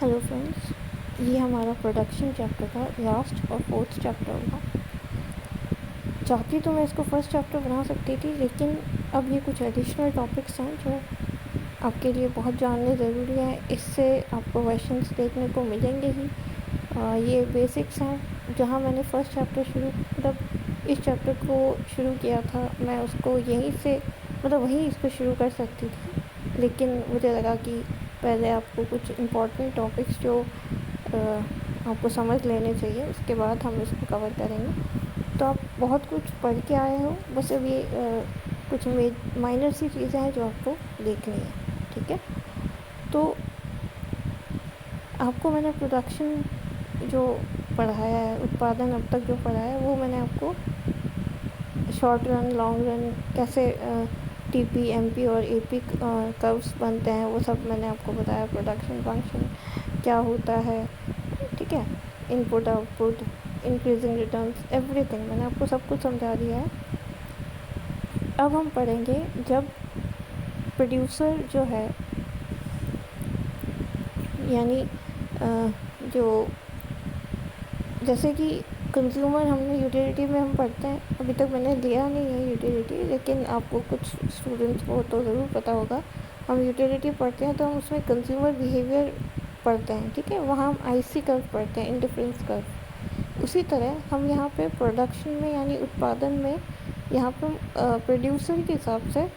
Hello friends, ये हमारा production chapter का लास्ट और फोर्थ चैप्टर होगा। चाहती तो मैं इसको फर्स्ट चैप्टर बना सकती थी, लेकिन अब ये कुछ एडिशनल टॉपिक्स हैं जो आपके लिए बहुत जानने ज़रूरी है। इससे आपको क्वेश्चंस देखने को मिलेंगे ही। ये बेसिक्स हैं। जहाँ मैंने फर्स्ट चैप्टर मतलब इस चैप्टर को शुरू किया था, मैं उसको यहीं से वहीं इसको शुरू कर सकती थी, लेकिन मुझे लगा कि पहले आपको कुछ इम्पोर्टेंट टॉपिक्स जो आपको समझ लेने चाहिए, उसके बाद हम इसको कवर करेंगे। तो आप बहुत कुछ पढ़ के आए हो, बस अब ये कुछ माइनर सी चीज़ें हैं जो आपको देखनी है, ठीक है। तो आपको मैंने प्रोडक्शन जो पढ़ाया है, उत्पादन अब तक जो पढ़ाया है, वो मैंने आपको शॉर्ट रन, लॉन्ग रन, कैसे टीपी, एमपी और एपी कर्व्स बनते हैं, वो सब मैंने आपको बताया। प्रोडक्शन फंक्शन क्या होता है, ठीक है। Input, output, increasing returns, everything मैंने आपको सब कुछ समझा दिया है। अब हम पढ़ेंगे जब प्रोड्यूसर जो है, यानी जो जैसे कि कंज्यूमर हमने यूटिलिटी में हम पढ़ते हैं, अभी तक मैंने लिया नहीं है यूटिलिटी, लेकिन आपको कुछ स्टूडेंट्स को तो ज़रूर पता होगा। हम यूटिलिटी पढ़ते हैं तो हम उसमें कंज्यूमर बिहेवियर पढ़ते हैं, ठीक है। वहाँ हम आईसी कर्व पढ़ते हैं, इंडिफरेंस कर्व। उसी तरह हम यहाँ पे प्रोडक्शन में यानी उत्पादन में यहाँ पर प्रोड्यूसर के हिसाब से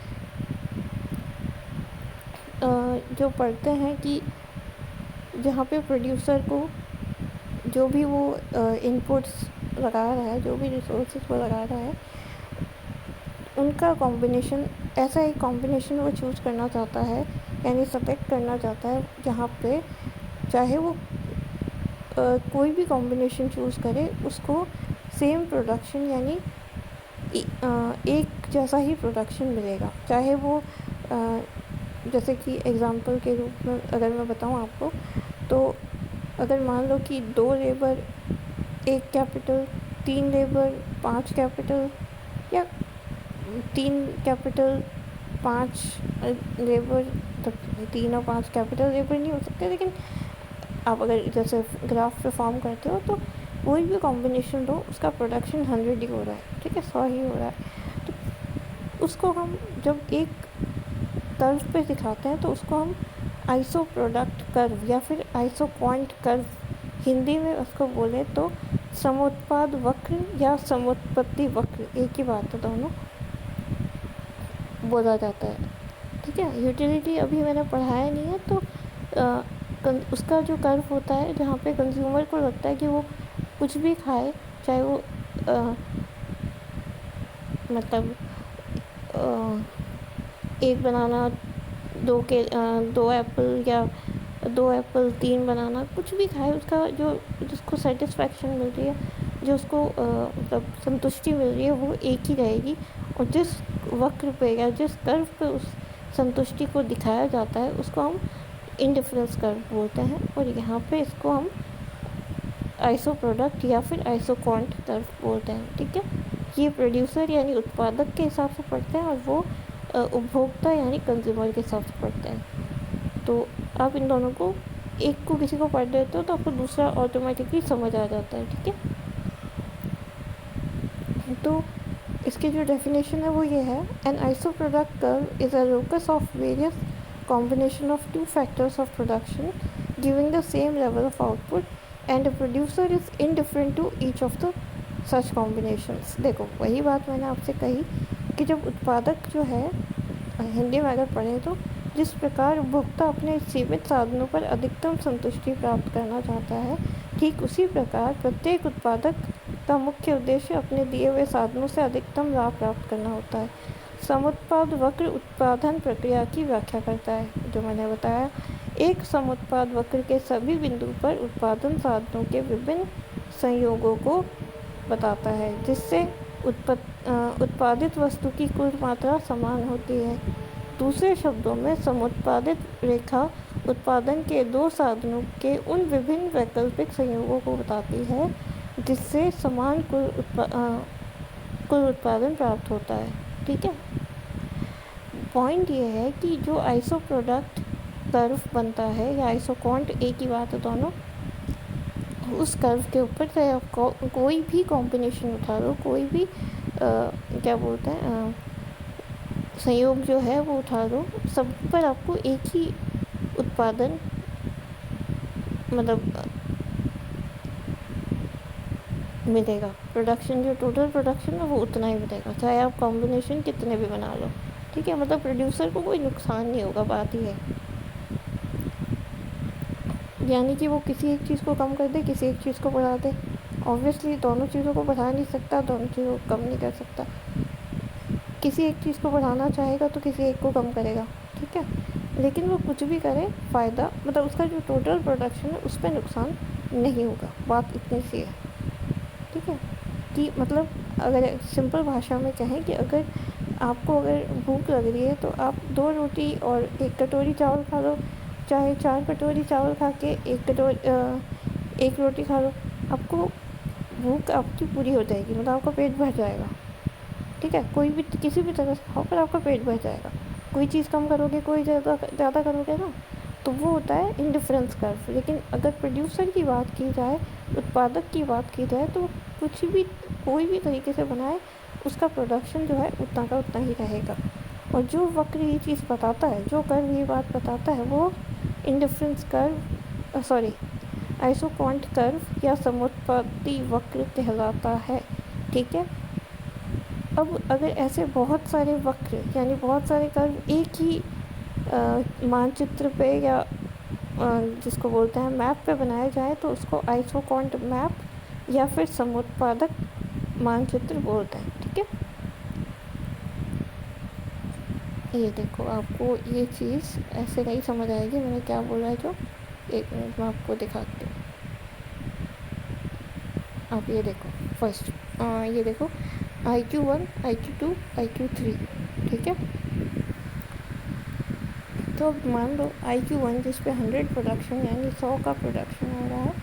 जो पढ़ते हैं कि जहाँ पे प्रोड्यूसर को जो भी वो इनपुट्स लगा रहा है, जो भी रिसोर्सेज वो लगा रहा है, उनका कॉम्बिनेशन, ऐसा एक कॉम्बिनेशन वो चूज़ करना चाहता है, यानी सेलेक्ट करना चाहता है, जहाँ पे चाहे वो कोई भी कॉम्बिनेशन चूज़ करे, उसको सेम प्रोडक्शन यानी एक जैसा ही प्रोडक्शन मिलेगा। चाहे वो जैसे कि एग्ज़ाम्पल के रूप में अगर मैं बताऊँ आपको, तो अगर मान लो कि 2 लेबर 1 कैपिटल, 3 लेबर 5 कैपिटल, या 3 कैपिटल 5 लेबर, तो 3 और 5 कैपिटल लेबर नहीं हो सकते, लेकिन आप अगर जैसे ग्राफ पे फॉर्म करते हो तो कोई भी कॉम्बिनेशन लो, उसका प्रोडक्शन 100 ही हो रहा है, ठीक है, 100 ही हो रहा है। तो उसको हम जब एक कर्व पे दिखाते हैं तो उसको हम आइसो प्रोडक्ट कर्व या फिर आइसो क्वांट कर्व, हिंदी में उसको बोले तो समोत्पाद वक्र या समोत्पत्ति वक्र, एक ही बात है, दोनों बोला जाता है, ठीक है। यूटिलिटी अभी मैंने पढ़ाया नहीं है, तो उसका जो कर्व होता है, जहाँ पे कंज्यूमर को लगता है कि वो कुछ भी खाए, चाहे वो एक बनाना, 2 एप्पल या 2 एप्पल 3 बनाना, कुछ भी खाए, उसका जो जिसको सेटिस्फैक्शन मिल रही है, जो उसको संतुष्टि मिल रही है, वो एक ही रहेगी। और जिस वक्र पे या जिस कर्व पे उस संतुष्टि को दिखाया जाता है, उसको हम इंडिफरेंस कर्व बोलते हैं। और यहाँ पे इसको हम आइसो प्रोडक्ट या फिर आइसो क्वांट कर्व बोलते हैं, ठीक है। ये प्रोड्यूसर यानी उत्पादक के हिसाब से पढ़ते हैं, और वो उपभोक्ता यानी कंज्यूमर के हिसाब से पढ़ते हैं। तो आप इन दोनों को, एक को किसी को पढ़ देते हो तो आपको दूसरा ऑटोमेटिकली समझ आ जाता है, ठीक है। तो इसकी जो डेफिनेशन है वो ये है, an iso product curve is a locus of various combination of 2 factors of production giving the same level of output, and the producer is indifferent to each of the such combinations. देखो, वही बात मैंने आपसे कही कि जब उत्पादक जो है, हिंदी में अगर पढ़ें तो, जिस प्रकार उपभोक्ता अपने सीमित साधनों पर अधिकतम संतुष्टि प्राप्त करना चाहता है, ठीक उसी प्रकार प्रत्येक उत्पादक का मुख्य उद्देश्य अपने दिए हुए साधनों से अधिकतम लाभ प्राप्त करना होता है। समुत्पाद वक्र उत्पादन प्रक्रिया की व्याख्या करता है, जो मैंने बताया। एक समुत्पाद वक्र के सभी बिंदु पर उत्पादन साधनों के विभिन्न संयोगों को बताता है, जिससे उत्पादित वस्तु की कुल मात्रा समान होती है। दूसरे शब्दों में, समुत्पादित रेखा उत्पादन के 2 साधनों के उन विभिन्न वैकल्पिक संयोगों को बताती है, जिससे समान कुल उत्पादन प्राप्त होता है, ठीक है। पॉइंट ये है कि जो आइसो प्रोडक्ट कर्व बनता है या आइसोकॉन्ट, एक ही बात है दोनों, उस कर्व के ऊपर चाहे आप कोई भी कॉम्बिनेशन उठा लो, कोई भी क्या बोलते हैं संयोग जो है वो उठा लो, सब पर आपको एक ही उत्पादन मतलब मिलेगा। प्रोडक्शन जो टोटल प्रोडक्शन है वो उतना ही मिलेगा, चाहे आप कॉम्बिनेशन कितने भी बना लो, ठीक है। मतलब प्रोड्यूसर को कोई नुकसान नहीं होगा, बात ही है। यानी कि वो किसी एक चीज़ को कम कर दे, किसी एक चीज़ को बढ़ा दे। ऑब्वियसली दोनों चीज़ों को बढ़ा नहीं सकता, दोनों चीज़ों को कम नहीं कर सकता। किसी एक चीज़ को बढ़ाना चाहेगा तो किसी एक को कम करेगा, ठीक है। लेकिन वो कुछ भी करे, फ़ायदा मतलब उसका जो टोटल प्रोडक्शन है उस पर नुकसान नहीं होगा, बात इतनी सी है, ठीक है। कि मतलब अगर सिंपल भाषा में कहें कि अगर आपको अगर भूख लग रही है तो आप 2 रोटी और 1 कटोरी चावल खा लो, चाहे 4 कटोरी चावल खा के 1 रोटी खा लो, आपको भूख आपकी पूरी हो जाएगी, मतलब आपका पेट भर जाएगा, ठीक है। कोई भी किसी भी तरह से खाओ पर आपका पेट भर जाएगा। कोई चीज़ कम करोगे, कोई ज़्यादा करोगे ना, तो वो होता है इंडिफरेंस कर्व। लेकिन अगर प्रोड्यूसर की बात की जाए, उत्पादक की बात की जाए, तो कुछ भी कोई भी तरीके से बनाए उसका प्रोडक्शन जो है उतना का उतना ही रहेगा। और जो वक्र ये चीज़ बताता है, जो कर्व ये बात बताता है, वो इंडिफरेंस कर्व आइसोकॉन्ट कर्व या समुत्पत्ति वक्र कहलाता है, ठीक है। अब अगर ऐसे बहुत सारे वक्र यानी बहुत सारे कर्व एक ही मानचित्र पे या जिसको बोलते हैं मैप पे बनाया जाए तो उसको आइसोकॉन्ट मैप या फिर समुत्पादक मानचित्र बोलते हैं, ठीक है। ये देखो, आपको ये चीज़ ऐसे नहीं समझ आएगी मैंने क्या बोला है, जो 1 मिनट में आपको दिखाती हूँ। आप ये देखो, फर्स्ट ये देखो IQ1, IQ2, IQ3, ठीक है। तो अब मान लो IQ1 जिस पे 100 प्रोडक्शन यानी 100 का प्रोडक्शन हो रहा है,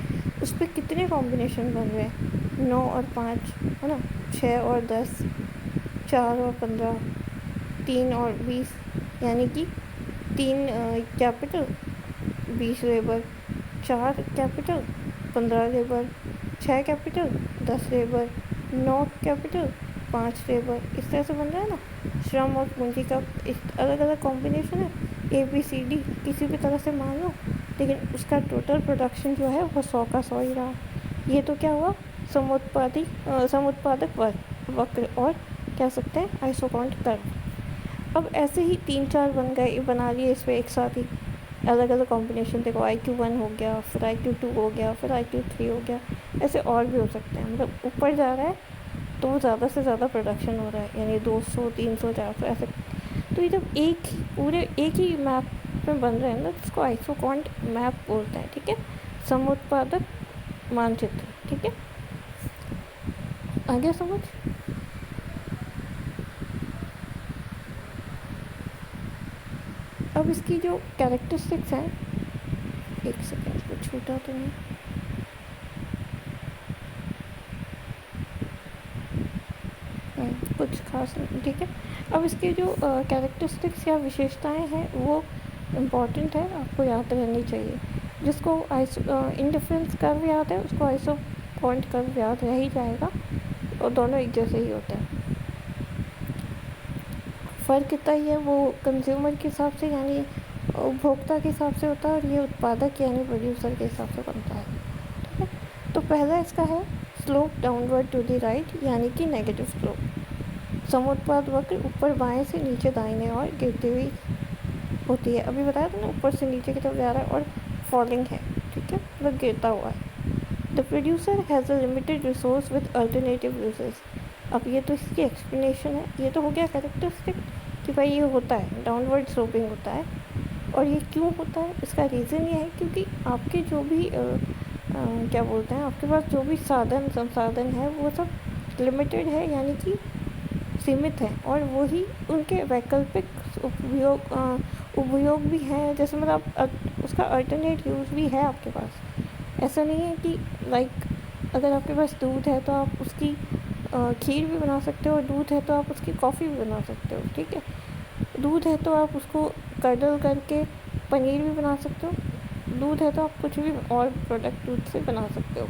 उस पर कितने कॉम्बिनेशन बन रहे हैं? 9 और 5 है ना, 6 और 10, 4 और 15, 3 और 20, यानी कि 3 capital 20 labour, 4 capital 15 labour, 6 capital 10 labour, 9 capital 5 labour. इस तरह से बन रहा है ना। श्रम और पूंजी का अलग अलग कॉम्बिनेशन है, ABCD किसी भी तरह से मान लो, लेकिन उसका टोटल प्रोडक्शन जो है वो 100 का 100 ही रहा। ये तो क्या हुआ, समुत्पादक वक्र, और कह सकते हैं आइसोकॉन्ट कर्व। अब ऐसे ही 3-4 बना लिए इस पर एक साथ ही अलग अलग कॉम्बिनेशन। देखो IQ1 हो गया, फिर IQ2 हो गया, फिर IQ3 हो गया, ऐसे और भी हो सकते हैं। मतलब ऊपर जा रहा है तो ज़्यादा से ज़्यादा प्रोडक्शन हो रहा है, यानी 200, 300, 400 ऐसे। तो ये जब एक ही मैप में बन रहे हैं ना, जिसको आइसोकॉन्ट मैप बोलते हैं, ठीक है, समुत्पादक मानचित्र, ठीक है। आगे समझ। अब इसकी जो कैरेक्टरिस्टिक्स हैं, एक सेकेंड, कुछ छूटा तो नहीं, कुछ खास नहीं, ठीक है। अब इसकी जो कैरेक्टरिस्टिक्स या विशेषताएं हैं वो इम्पॉर्टेंट है, आपको याद रहनी चाहिए। जिसको इंडिफरेंस कर्व याद है उसको आइसोकॉन्ट कर्व याद रह ही जाएगा, और दोनों एक जैसे ही होते हैं। फ़र्क इतना ही है, वो कंज्यूमर के हिसाब से यानी उपभोक्ता के हिसाब से होता है, और ये उत्पादक यानी प्रोड्यूसर के हिसाब से बनता है, ठीक है। तो पहला इसका है slope downward to the right, यानी कि नेगेटिव स्लोप। समुत्पाद वक्र ऊपर बाएं से नीचे दाहिने और गिरती हुई होती है। अभी बताया था ना, ऊपर से नीचे की तरफ जा रहा है और फॉलिंग है, ठीक है, मतलब गिरता हुआ है। The producer has a limited resource with alternative uses. अब ये तो इसकी एक्सप्लेनेशन है, ये तो हो गया कैरेक्टरिस्टिक कि भाई ये होता है, डाउनवर्ड स्लोपिंग होता है। और ये क्यों होता है, इसका रीज़न ये है क्योंकि आपके जो भी क्या बोलते हैं, आपके पास जो भी संसाधन है वो सब लिमिटेड है, यानी कि सीमित है, और वही उनके वैकल्पिक उपयोग भी हैं। जैसे मतलब उसका अल्टरनेट यूज़ भी है आपके पास। ऐसा नहीं है कि लाइक अगर आपके पास दूध है तो आप उसकी खीर भी बना सकते हो, और दूध है तो आप उसकी कॉफ़ी भी बना सकते हो, ठीक है। दूध है तो आप उसको कडल करके पनीर भी बना सकते हो, दूध है तो आप कुछ भी और प्रोडक्ट दूध से बना सकते हो,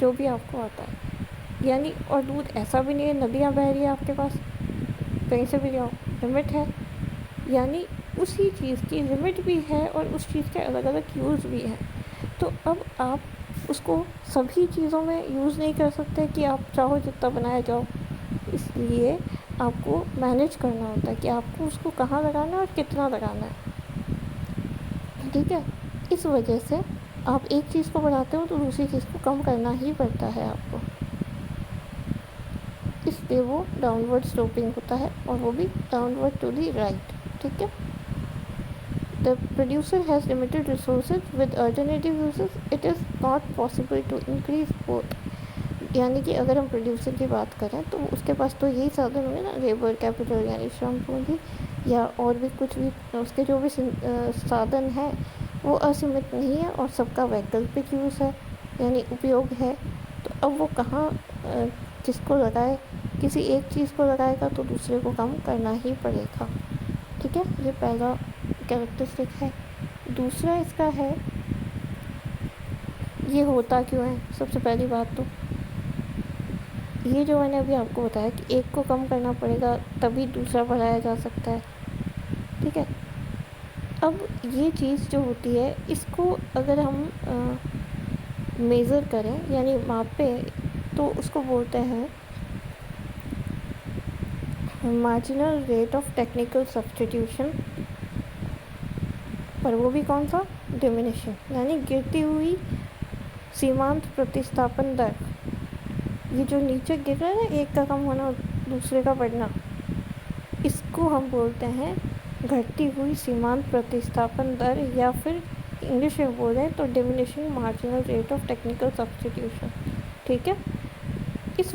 जो भी आपको आता है। यानी और दूध ऐसा भी नहीं है नदियाँ बह रही है आपके पास, कहीं से भी जाओ, लिमिट है। यानी उसी चीज़ की लिमिट भी है और उस चीज़ के अलग अलग यूज़ भी हैं। तो अब आप उसको सभी चीज़ों में यूज़ नहीं कर सकते कि आप चाहो जितना बनाया जाओ, इसलिए आपको मैनेज करना होता है कि आपको उसको कहाँ लगाना है और कितना लगाना है, ठीक है। इस वजह से आप एक चीज़ को बढ़ाते हो तो दूसरी चीज़ को कम करना ही पड़ता है आपको, इसलिए वो डाउनवर्ड स्लोपिंग होता है और वो भी डाउनवर्ड टू दी राइट, ठीक है। The producer has limited resources with alternative uses, it is not possible to increase both. यानी कि अगर हम प्रोड्यूसर की बात करें तो उसके पास तो यही साधन होंगे ना, लेबर कैपिटल यानी श्रम पूंजी, या और भी कुछ भी उसके जो भी साधन हैं वो असीमित नहीं है और सबका वैकल्पिक यूज़ है यानी उपयोग है। तो अब वो कहाँ किसको लगाए, किसी एक चीज़ को लगाएगा तो दूसरे को कम करना ही पड़ेगा, ठीक है। ये पहला कैरेक्टरिस्टिक है। दूसरा इसका है, ये होता क्यों है। सबसे पहली बात तो ये जो मैंने अभी आपको बताया कि एक को कम करना पड़ेगा तभी दूसरा बढ़ाया जा सकता है, ठीक है। अब ये चीज़ जो होती है इसको अगर हम मेज़र करें यानी मापे तो उसको बोलते हैं marginal rate of technical substitution, पर वो भी कौन सा, डिमिनिशिंग, यानी गिरती हुई सीमांत प्रतिस्थापन दर। ये जो नीचे गिर रहा है ना, एक का कम होना दूसरे का बढ़ना, इसको हम बोलते हैं घटती हुई सीमांत प्रतिस्थापन दर, या फिर इंग्लिश में बोल रहे हैं तो diminishing marginal rate of technical substitution, ठीक है। इस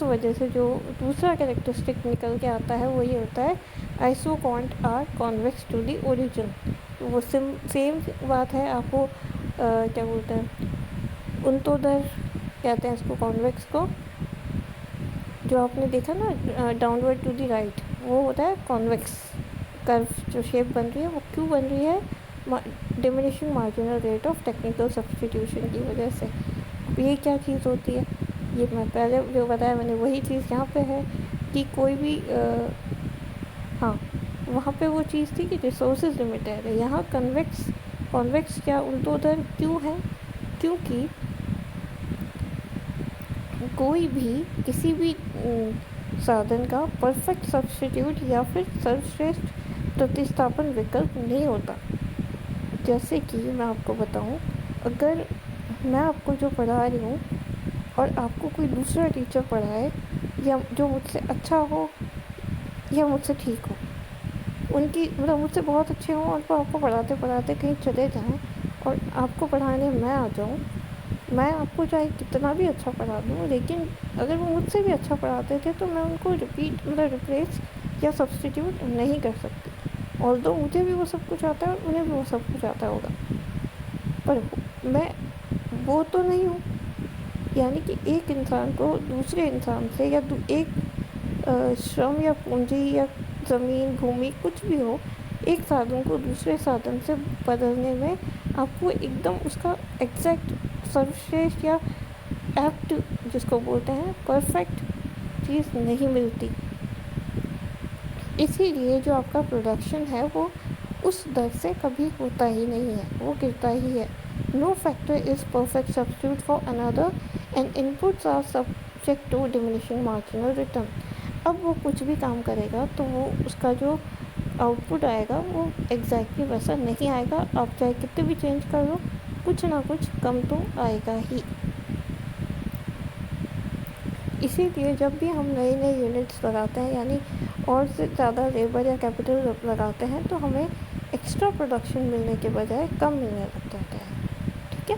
वजह से जो दूसरा कैरेक्टरिस्टिक निकल के आता है वो ये होता है isoquants are convex to the origin. वो सेम बात है, आपको क्या बोलते हैं, उन्तोदर कहते हैं इसको, कॉन्वेक्स को। जो आपने देखा ना डाउनवर्ड टू दी राइट, वो होता है कॉन्वेक्स कर्व। जो शेप बन रही है वो क्यों बन रही है, diminishing marginal rate of technical substitution की वजह से। ये क्या चीज़ होती है, ये मैं पहले जो बताया मैंने वही चीज़ यहाँ पे है कि कोई भी हाँ, वहाँ पे वो चीज़ थी कि रिसोर्सेज लिमिटेड है, यहाँ कॉन्वेक्स क्या उल्टोदर क्यों है, क्योंकि कोई भी किसी भी साधन का परफेक्ट सब्स्टिट्यूट या फिर सर्वश्रेष्ठ प्रतिस्थापन विकल्प नहीं होता। जैसे कि मैं आपको बताऊं, अगर मैं आपको जो पढ़ा रही हूँ और आपको कोई दूसरा टीचर पढ़ाए, या जो मुझसे अच्छा हो या मुझसे ठीक हो, उनकी मतलब मुझसे बहुत अच्छे हों और वो आपको पढ़ाते पढ़ाते कहीं चले जाएं और आपको पढ़ाने मैं आ जाऊँ, मैं आपको चाहे कितना भी अच्छा पढ़ा दूँ, लेकिन अगर वो मुझसे भी अच्छा पढ़ाते थे तो मैं उनको रिप्लेस या सब्स्टिट्यूट नहीं कर सकती। ऑल्दो मुझे भी वो सब कुछ आता है और उन्हें भी वो सब कुछ आता होगा, पर मैं वो तो नहीं हूँ। यानी कि एक इंसान को दूसरे इंसान से या एक श्रम या पूंजी या ज़मीन भूमि कुछ भी हो, एक साधन को दूसरे साधन से बदलने में आपको एकदम उसका एग्जैक्ट सर्वश्रेष्ठ या एप्ट जिसको बोलते हैं परफेक्ट चीज़ नहीं मिलती। इसीलिए जो आपका प्रोडक्शन है वो उस दर से कभी होता ही नहीं है, वो गिरता ही है। No factor is perfect substitute for another and inputs are subject to diminishing marginal return. अब वो कुछ भी काम करेगा तो वो उसका जो आउटपुट आएगा वो एग्जैक्टली वैसा नहीं आएगा, आप चाहे कितने भी चेंज कर लो, कुछ ना कुछ कम तो आएगा ही। इसीलिए जब भी हम नए नए यूनिट्स लगाते हैं यानी और से ज़्यादा लेबर या कैपिटल लगाते हैं तो हमें एक्स्ट्रा प्रोडक्शन मिलने के बजाय कम मिलने लग जाता है, ठीक है।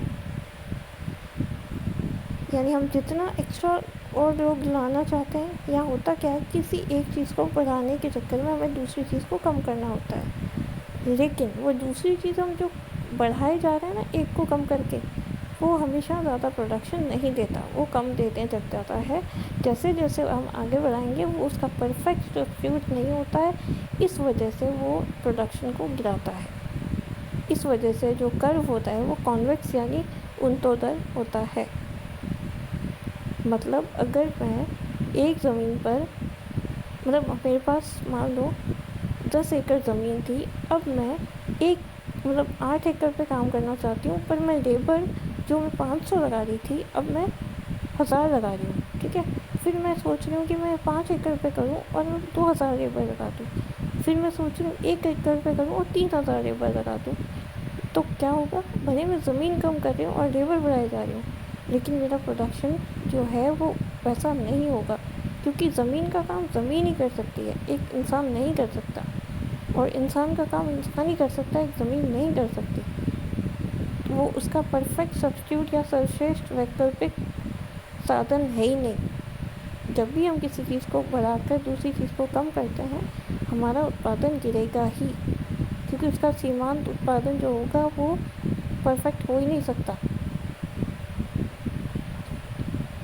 यानी हम जितना एक्स्ट्रा और लोग लाना चाहते हैं, यहाँ होता क्या है, किसी एक चीज़ को बढ़ाने के चक्कर में हमें दूसरी चीज़ को कम करना होता है, लेकिन वो दूसरी चीज़ हम जो बढ़ाए जा रहे हैं ना एक को कम करके, वो हमेशा ज़्यादा प्रोडक्शन नहीं देता, वो कम देते जाता है। जैसे जैसे हम आगे बढ़ाएंगे वो उसका परफेक्ट सब्स्टिट्यूट नहीं होता है, इस वजह से वो प्रोडक्शन को गिराता है। इस वजह से जो कर्व होता है वो कॉन्वेक्स यानी ऊर्ध्वाधर होता है। मतलब अगर मैं एक ज़मीन पर, मतलब मेरे पास मान लो 10 एकड़ ज़मीन थी, अब मैं 8 एकड़ पे काम करना चाहती हूँ, पर मैं लेबर जो मैं 500 लगा रही थी अब मैं 1000 लगा रही हूँ, ठीक है। फिर मैं सोच रही हूँ कि मैं 5 एकड़ पे करूँ और मैं 2000 लेबर लगा दूँ। फिर मैं सोच रही हूँ 1 एकड़ पे करूँ और 3000 लेबर लगा दूँ। तो क्या होगा, भले मैं ज़मीन कम कर रही हूँ और लेबर बढ़ाई जा रही हूँ, लेकिन मेरा प्रोडक्शन जो है वो वैसा नहीं होगा, क्योंकि ज़मीन का काम ज़मीन ही कर सकती है, एक इंसान नहीं कर सकता। और इंसान का काम इंसान ही कर सकता है, एक ज़मीन नहीं कर सकती। तो वो उसका परफेक्ट सब्स्टिट्यूट या सर्वश्रेष्ठ वैकल्पिक साधन है ही नहीं। जब भी हम किसी चीज़ को बढ़ाकर दूसरी चीज़ को कम करते हैं, हमारा उत्पादन गिरेगा ही, क्योंकि उसका सीमांत उत्पादन जो होगा वो परफेक्ट हो ही नहीं सकता।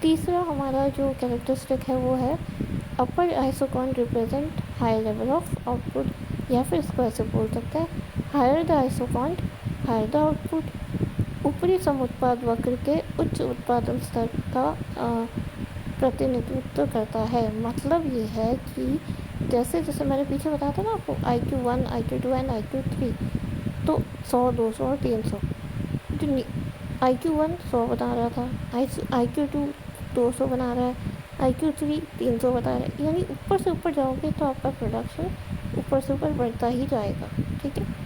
तीसरा हमारा जो कैरेक्टरिस्टिक है वो है upper isoquant represent higher level of output, या फिर इसको ऐसे बोल सकते हैं, higher the isoquant higher the output. ऊपरी समुत्पाद वक्र के उच्च उत्पादन स्तर का प्रतिनिधित्व करता है। मतलब ये है कि जैसे जैसे मैंने पीछे बताया था ना आपको, IQ1, IQ2 एंड IQ3, तो 100, 200 और 300। जो IQ1 100 बता रहा था, IQ2 200 बना रहा है, IQ3 300 बता रहा है, यानी ऊपर से ऊपर जाओगे तो आपका प्रोडक्शन ऊपर से ऊपर बढ़ता ही जाएगा, ठीक है।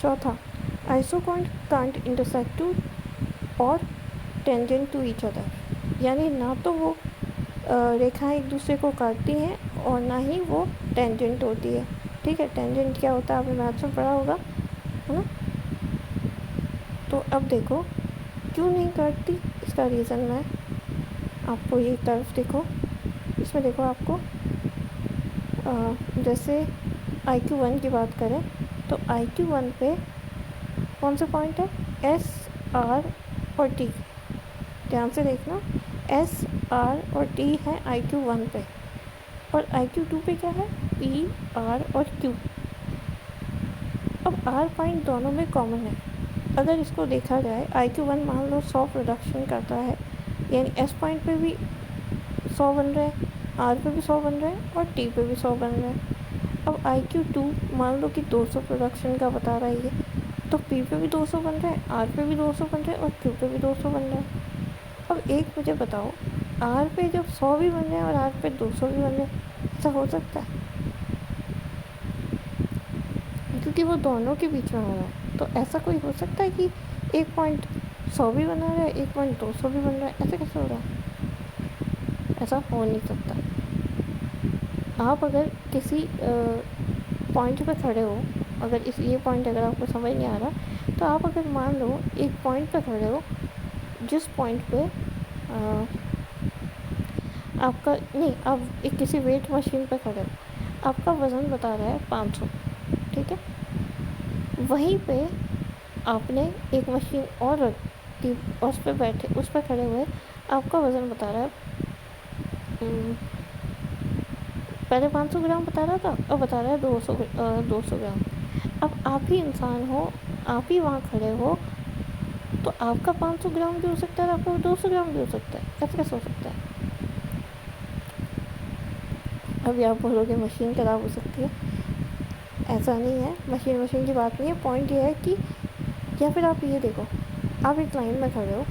चौथा, आइसोकॉन कांट इंटरसेक्ट टू और टेंजेंट टू ईच अदर, यानी ना तो वो रेखाएं एक दूसरे को काटती हैं और ना ही वो टेंजेंट होती है, ठीक है। टेंजेंट क्या होता है आपने मैथ्स में पढ़ा होगा, है ना। तो अब देखो क्यों नहीं काटती, इसका रीज़न मैं आपको ये कर्व देखो, इसमें देखो आपको जैसे IQ1 की बात करें तो IQ1 पे कौन सा पॉइंट है, S, R और T। ध्यान से देखना, S, R और T है IQ1 पे, और IQ2 पे क्या है, P, R और Q। अब R पॉइंट दोनों में कॉमन है। अगर इसको देखा जाए, IQ1 मान लो 100 प्रोडक्शन करता है, यानी S पॉइंट पे भी 100 बन रहा है, R पे भी 100 बन रहा है और T पे भी 100 बन रहा है। अब IQ2 मान लो कि 200 प्रोडक्शन का बता रहा है ये, तो P पे भी 200 बन रहा है, R पे भी 200 बन रहा है और Q पे भी 200 बन रहा है। अब एक मुझे बताओ, R पे जब 100 भी बन रहे हैं और R पे 200 भी बन रहे हैं, ऐसा हो सकता है? क्योंकि वो दोनों के बीच में हो रहा है। तो ऐसा कोई हो सकता है कि एक पॉइंट 100 भी बना रहा है, एक पॉइंट 200 भी बन रहा है? ऐसे कैसे हो रहा है? ऐसा हो नहीं सकता। आप अगर किसी पॉइंट पे खड़े हो, अगर ये पॉइंट अगर आपको समझ नहीं आ रहा, तो आप अगर मान लो एक पॉइंट पे खड़े हो, जिस पॉइंट पे आपका नहीं, आप एक किसी वेट मशीन पे खड़े हो, आपका वज़न बता रहा है 500, ठीक है। वहीं पे आपने एक मशीन और रख दी, उस पर बैठे, उस पर खड़े हुए आपका वज़न बता रहा है, पहले 500 ग्राम बता रहा था, अब बता रहा है 200 ग्राम। अब आप ही इंसान हो, आप ही वहाँ खड़े हो, तो आपका 500 ग्राम भी हो सकता है, आपका 200 ग्राम भी हो सकता है। ऐसा कैसे हो सकता है? अभी आप बोलोगे मशीन ख़राब हो सकती है, ऐसा नहीं है, मशीन की बात नहीं है। पॉइंट ये है कि, या फिर आप ये देखो, आप एक लाइन में खड़े हो,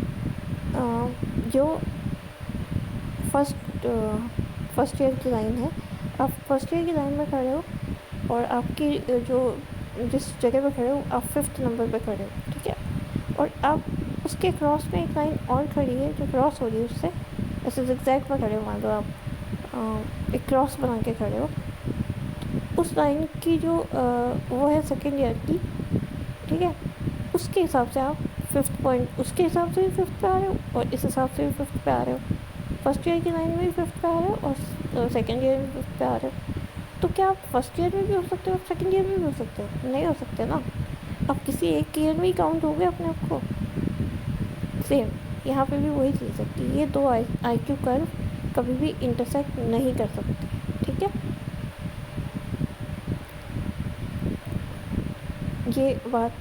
जो फर्स्ट ईयर की लाइन है, आप फर्स्ट ईयर की लाइन में खड़े हो और आपकी जो जिस जगह पे खड़े हो आप 5th नंबर पे खड़े हो, ठीक है। और आप उसके क्रॉस में एक लाइन और खड़ी है जो क्रॉस हो रही है उससे, ऐसे ज़िगज़ैग में खड़े हो, मान लो आप एक क्रॉस बना के खड़े हो। उस लाइन की जो वो है सेकेंड ईयर की, ठीक है, उसके हिसाब से आप 5th पॉइंट, उसके हिसाब से भी 5th पे आ रहे हो और इस हिसाब से भी 5th पे आ रहे हो। फर्स्ट ईयर की लाइन में भी 5th पे आ रहे हो और सेकेंड ईयर में 5th पे आ रहे हो। तो क्या आप फर्स्ट ईयर में भी हो सकते हो, सेकेंड ईयर में भी हो सकते हो? नहीं हो सकते ना। आप किसी एक ईयर में ही काउंट हो गए अपने आप को। सेम यहाँ पे भी वही चीज़ है कि ये दो IQ कर्व कभी भी इंटरसेक्ट नहीं कर सकते, ठीक है। ये बात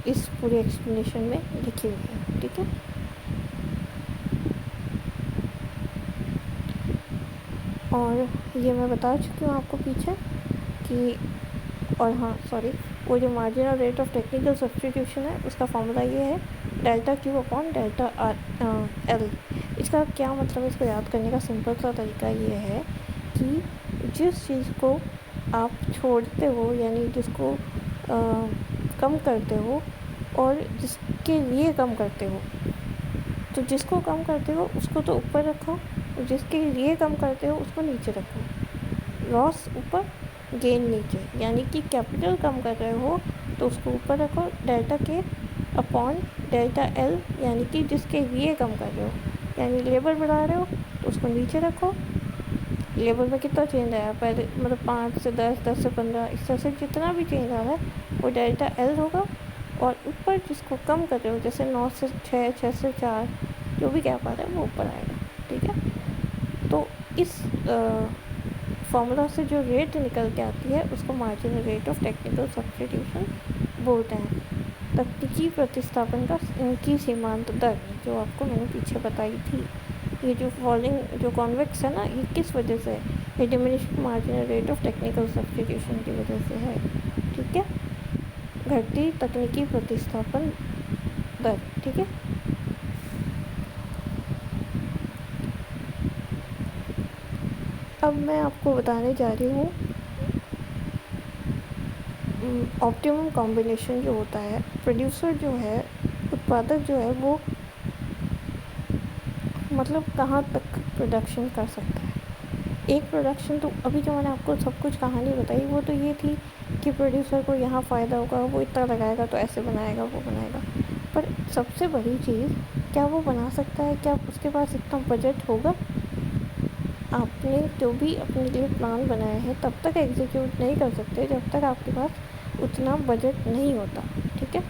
इस पूरे एक्सप्लेनेशन में लिखी हुई है, ठीक है। और ये मैं बता चुकी हूँ आपको पीछे कि, और हाँ सॉरी, वो जो marginal rate of technical substitution है उसका फॉर्मूला ये है delta Q upon delta L. इसका क्या मतलब है, इसको याद करने का सिंपल सा तरीका ये है कि जिस चीज़ को आप छोड़ते हो, यानी जिसको कम करते हो और जिसके लिए कम करते हो, तो जिसको कम करते हो उसको तो ऊपर रखो और जिसके लिए कम करते हो उसको नीचे रखो। लॉस ऊपर, गेन नीचे, यानी कि कैपिटल कम कर रहे हो तो उसको ऊपर रखो डेल्टा के अपॉन डेल्टा एल, यानी कि जिसके लिए कम कर रहे हो, यानी लेबर बढ़ा रहे हो तो उसको नीचे रखो। लेबर में कितना चेंज आया, पहले मतलब 5 से 10, 10 से 15, इस तरह से जितना भी चेंज आ रहा है वो डेल्टा एल होगा। और ऊपर जिसको कम कर रहे हो, जैसे 9 से 6, 6 से 4, जो भी गैप आ रहा है वो ऊपर आएगा, ठीक है। तो इस फॉर्मूला से जो रेट निकल के आती है उसको marginal rate of technical substitution बोलते हैं। तकनीकी प्रतिस्थापन का की सीमांत दर, जो आपको मैंने पीछे बताई थी, ये जो फॉलोइंग जो कॉन्वेक्स है ना, ये किस वजह से है, ये diminishing marginal rate of technical substitution की वजह से है, ठीक है। घटती तकनीकी प्रतिस्थापन दर, ठीक है। अब मैं आपको बताने जा रही हूँ ऑप्टिमम कॉम्बिनेशन जो होता है। प्रोड्यूसर जो है, उत्पादक जो है, वो मतलब कहाँ तक प्रोडक्शन कर सकता है। एक प्रोडक्शन तो अभी जो मैंने आपको सब कुछ कहानी बताई वो तो ये थी कि प्रोड्यूसर को यहाँ फ़ायदा होगा, वो इतना लगाएगा तो ऐसे बनाएगा, वो बनाएगा। पर सबसे बड़ी चीज़, क्या वो बना सकता है, क्या उसके पास इतना बजट होगा। आपने जो भी अपने लिए प्लान बनाया है तब तक एग्जीक्यूट नहीं कर सकते जब तक आपके पास उतना बजट नहीं होता, ठीक है।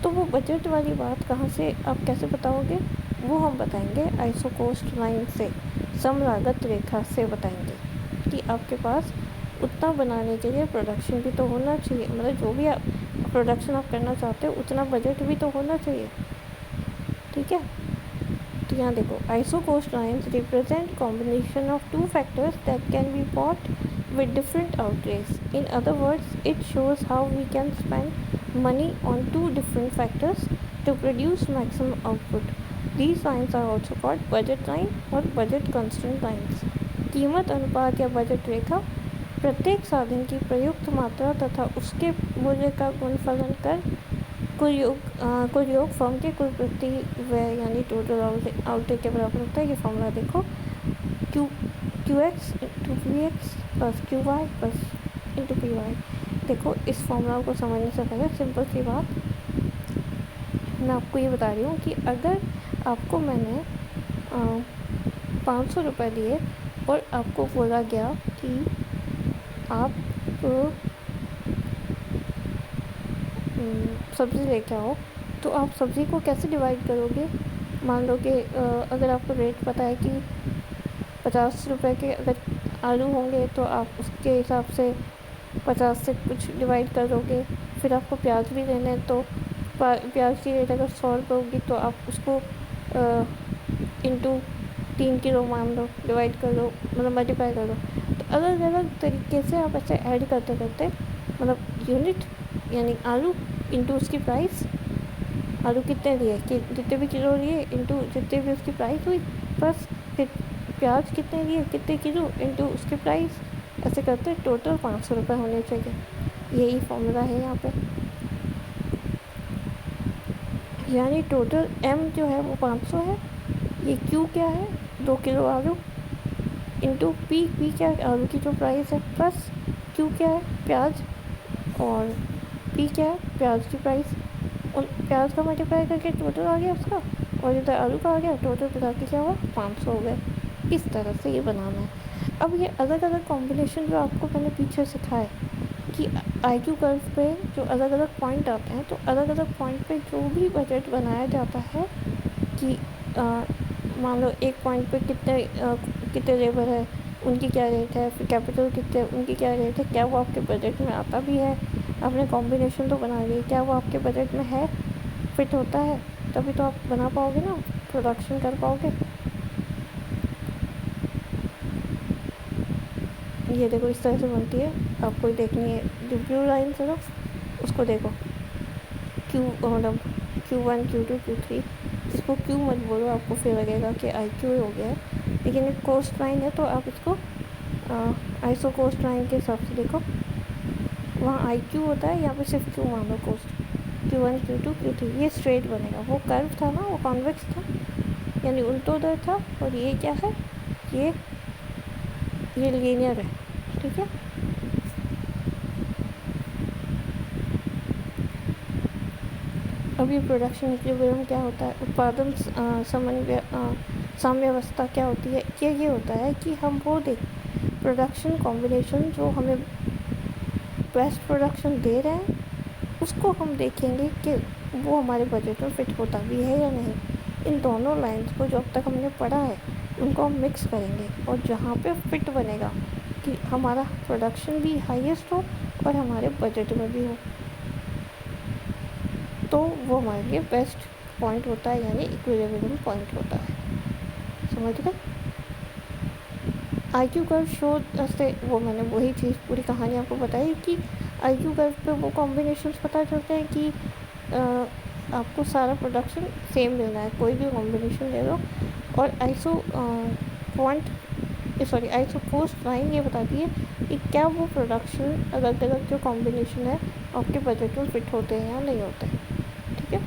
तो वो बजट वाली बात कहाँ से, आप कैसे बताओगे, वो हम बताएंगे आइसो कॉस्ट लाइन से, सम लागत रेखा से बताएंगे कि आपके पास उतना बनाने के लिए प्रोडक्शन भी तो होना चाहिए, मतलब जो भी आप प्रोडक्शन आप करना चाहते हो उतना बजट भी तो होना चाहिए, ठीक है। तो यहाँ देखो, iso cost lines represent combination of two factors that can be bought with different outlays. In other words, it shows how we can spend money on two different factors to produce maximum output. These lines are also called budget line और budget constraint lines. कीमत अनुपात या budget रेखा प्रत्येक साधन की प्रयुक्त मात्रा तथा उसके मूल्य का गुणफलन कर कुल योग फर्म के कुल प्रति व्यय यानी टोटल आउटले के बराबर होता है। ये फॉर्मूला देखो, Q X into P X plus Q Y plus into P Y. देखो, इस फॉर्मूला को समझने से पहले सिंपल सी बात मैं आपको ये बता रही हूँ कि अगर आपको मैंने 500 रुपये दिए और आपको बोला गया कि आप सब्ज़ी लेके आओ, तो आप सब्ज़ी को कैसे डिवाइड करोगे। मान लो कि अगर आपको रेट पता है कि 50 रुपये के अगर आलू होंगे तो आप उसके हिसाब से 50 से कुछ डिवाइड करोगे। फिर आपको प्याज भी लेना है तो प्याज की रेट अगर 100 रुपये होगी तो आप उसको इंटू 3 किलो मान लो, डिवाइड कर लो, मतलब मल्टीप्लाई कर लो। तो अलग अलग तरीके से आप ऐसे ऐड करते करते, मतलब यूनिट यानी आलू इंटू उसकी प्राइस, आलू कितने लिए कि जितने भी किलो लिए इंटू जितने भी उसकी प्राइस हुई, बस फिर प्याज कितने लिए कितने किलो इंटू उसकी प्राइस, ऐसे करते टोटल 500 रुपये होने चाहिए। यही फॉर्मूला है यहाँ पे, यानी टोटल एम जो है वो 500 है। ये क्यू क्या है, 2 किलो आलू इंटू पी क्या है, आलू की जो प्राइस है, प्लस क्यू क्या है, प्याज, और पी क्या है, प्याज की प्राइस। और प्याज का मल्टीप्लाई करके टोटल आ गया उसका, और इधर आलू का आ गया, टोटल मिला के क्या हुआ 500 हो गए। इस तरह से ये बनाना है। अब ये अलग अलग कॉम्बिनेशन जो आपको मैंने पीछे सिखाए, कि IQ कर्व पे जो अलग अलग पॉइंट आते हैं, तो अलग अलग पॉइंट पे जो भी बजट बनाया जाता है कि मान लो एक पॉइंट पे कितने लेबर है, उनकी क्या रेट है, फिर कैपिटल कितने, उनकी क्या रेट है, क्या वो आपके बजट में आता भी है, आपने कॉम्बिनेशन तो बना ली, क्या वो आपके बजट में है, फिट होता है, तभी तो आप बना पाओगे ना, प्रोडक्शन कर पाओगे। ये देखो इस तरह से बनती है, आपको देखनी है जो ब्लू लाइन सिर्फ उसको देखो, मतलब Q1 Q2 Q3, इसको Q मत बोलो, आपको फिर लगेगा कि IQ हो गया है, लेकिन एक कोस्ट लाइन है तो आप इसको आइसो कोस्ट लाइन के हिसाब से देखो, वहाँ IQ होता है, यहाँ पे सिर्फ Q मान लो, कोस्ट Q1 Q2 Q3, ये स्ट्रेट बनेगा। वो कर्व था ना, वो कॉन्वेक्स था, यानी उल्टोदर था, और ये क्या है, ये लीनियर है, ठीक है। अब ये प्रोडक्शन इक्विलिब्रियम क्या होता है, उत्पादन साम्यावस्था क्या होती है, ये होता है कि हम वो प्रोडक्शन कॉम्बिनेशन जो हमें बेस्ट प्रोडक्शन दे रहे हैं, उसको हम देखेंगे कि वो हमारे बजट में फिट होता भी है या नहीं। इन दोनों लाइंस को जो अब तक हमने पढ़ा है, उनको हम मिक्स करेंगे, और जहाँ पे फिट बनेगा कि हमारा प्रोडक्शन भी हाईएस्ट हो और हमारे बजट में भी हो, तो वो हमारे लिए बेस्ट पॉइंट होता है, यानी इक्विलिब्रियम पॉइंट होता है। समझ गए। IQ कर्व शो से वो मैंने वही चीज़ पूरी कहानी आपको बताई कि IQ कर्व पे वो कॉम्बिनेशंस पता चलते हैं कि आपको सारा प्रोडक्शन सेम मिलना है, कोई भी कॉम्बिनेशन ले लो। और आइसो कोस्ट लाइन ये बताती है कि क्या वो प्रोडक्शन अलग अलग जो कॉम्बिनेशन है आपके बजट में फिट होते हैं या नहीं होते, ठीक है।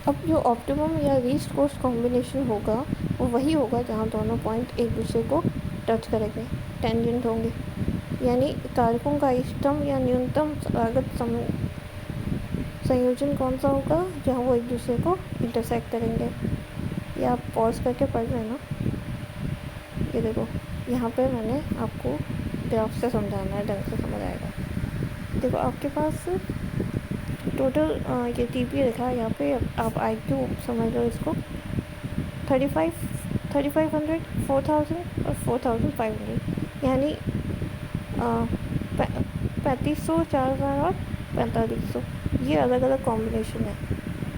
अब जो ऑप्टिमम या लीस्ट कॉस्ट कॉम्बिनेशन होगा, वो वही होगा जहाँ दोनों पॉइंट एक दूसरे को टच करेंगे, टेंजेंट होंगे, यानी कारकों का इष्टतम या न्यूनतम लागत संयोजन कौन सा होगा, जहाँ वो एक दूसरे को इंटरसेक्ट करेंगे। ये आप पॉज करके पढ़ रहे हैं ना, ये देखो यहाँ पे मैंने आपको ग्राफ से समझाना है, ढंग से समझ आएगा। देखो आपके पास टोटल ये TP लिखा है, यहाँ पे आप IQ समझ लो इसको 3500 4000 और 4500, यानी 3500 4000 और 4500, ये अलग अलग कॉम्बिनेशन है।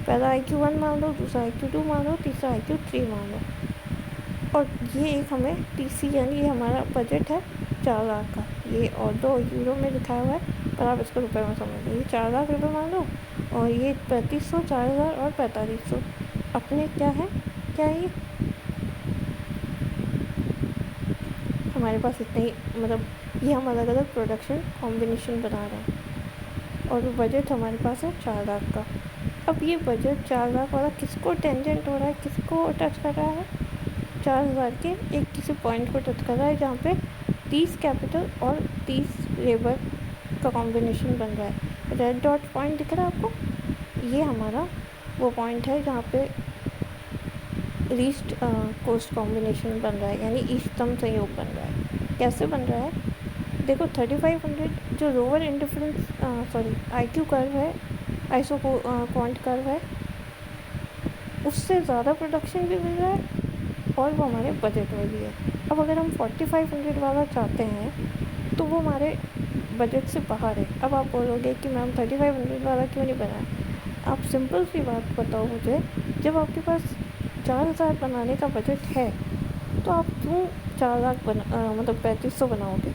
पहला IQ1 मान लो, दूसरा IQ2 मान लो, तीसरा IQ3 मान लो, और ये एक हमें TC यानी ये हमारा बजट है 4 लाख का, ये और 2 यूरो में लिखा हुआ है, पर आप इसको रुपए में समझ लो, ये 4 लाख रुपए मान लो, और ये 3500 4000 और 4500 अपने क्या है ये हमारे पास इतने ही, मतलब ये हम अलग अलग प्रोडक्शन कॉम्बिनेशन बना रहे हैं, और बजट हमारे पास है 4 लाख का। अब ये बजट 4 लाख वाला किसको टेंजेंट हो रहा है, किसको टच कर रहा है, 4000 के एक किसी पॉइंट को टच कर रहा है, जहाँ पे 30 कैपिटल और 30 लेबर का कॉम्बिनेशन बन रहा है। रेड डॉट पॉइंट दिख रहा है आपको, ये हमारा वो पॉइंट है जहाँ पे लीस्ट कोस्ट कॉम्बिनेशन बन रहा है, यानी इष्टतम संयोग बन रहा है। कैसे बन रहा है, देखो 3500 जो लोअर इंडिफरेंस IQ कर्व है, आइसो क्वांट कर्व है, उससे ज़्यादा प्रोडक्शन भी मिल रहा है और वो हमारे बजट में भी है। अब अगर हम 4500 वाला चाहते हैं तो वो हमारे बजट से बाहर है। अब आप बोलोगे कि मैम 3500 वाला क्यों नहीं बनाया। आप सिंपल सी बात बताओ मुझे, जब आपके पास 4000 बनाने का बजट है तो आप क्यों 4 लाख मतलब 3500 बनाओगे,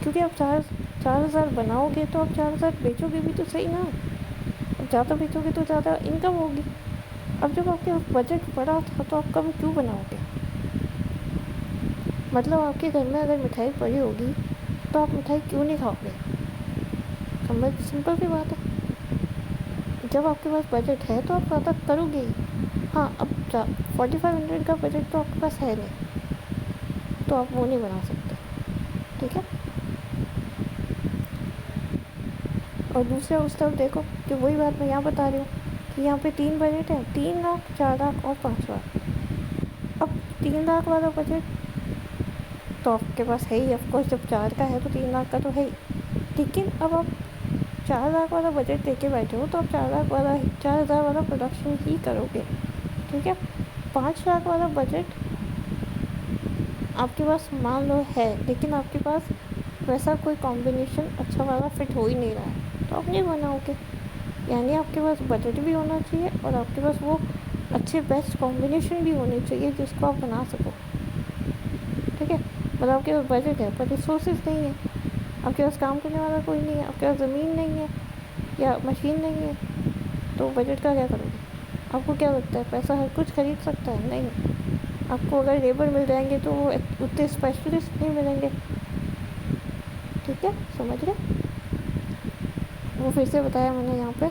क्योंकि आप 4000 बनाओगे तो आप 4000 बेचोगे भी तो सही ना, अब ज़्यादा बेचोगे तो ज़्यादा इनकम होगी। अब जब आपके बजट बड़ा था तो आप कम क्यों बनाओगे, मतलब आपके घर में अगर मिठाई पड़ी होगी तो आप मिठाई क्यों नहीं खाओगे, समझ, सिंपल सी बात है। जब आपके पास बजट है तो आप ज़्यादा करोगे ही। हाँ, अब 4500 का बजट तो आपके पास है नहीं, तो आप वो नहीं बना सकते, ठीक है। और दूसरा उस तरफ देखो कि वही बात मैं यहाँ बता रही हूँ कि यहाँ पे 3 बजट है, 3 लाख 4 लाख और 5 लाख। अब 3 लाख वाला बजट तो आपके पास है ही, ऑफकोर्स जब 4 का है तो 3 लाख का तो है ही। लेकिन अब आप 4 लाख वाला बजट लेके बैठे हो तो आप 4 लाख वाला 4,000 वाला प्रोडक्शन ही करोगे, ठीक है। 5 लाख वाला बजट आपके पास मान लो है, लेकिन आपके पास वैसा कोई कॉम्बिनेशन अच्छा वाला फिट हो ही नहीं रहा है, तो आप नहीं बनाओगे। यानी आपके पास बजट भी होना चाहिए और आपके पास वो अच्छे बेस्ट कॉम्बिनेशन भी होने चाहिए जिसको आप बना सको, ठीक है। मतलब आपके पास बजट है पर रिसोर्सेज नहीं है, आपके पास काम करने वाला कोई नहीं है, आपके पास ज़मीन नहीं है या मशीन नहीं है, तो बजट का क्या करोगे? आपको क्या लगता है पैसा हर कुछ खरीद सकता है? नहीं। आपको अगर लेबर मिल जाएंगे तो वो उतने स्पेशलिस्ट नहीं मिलेंगे, ठीक है, समझ रहे। वो फिर से बताया मैंने यहाँ पे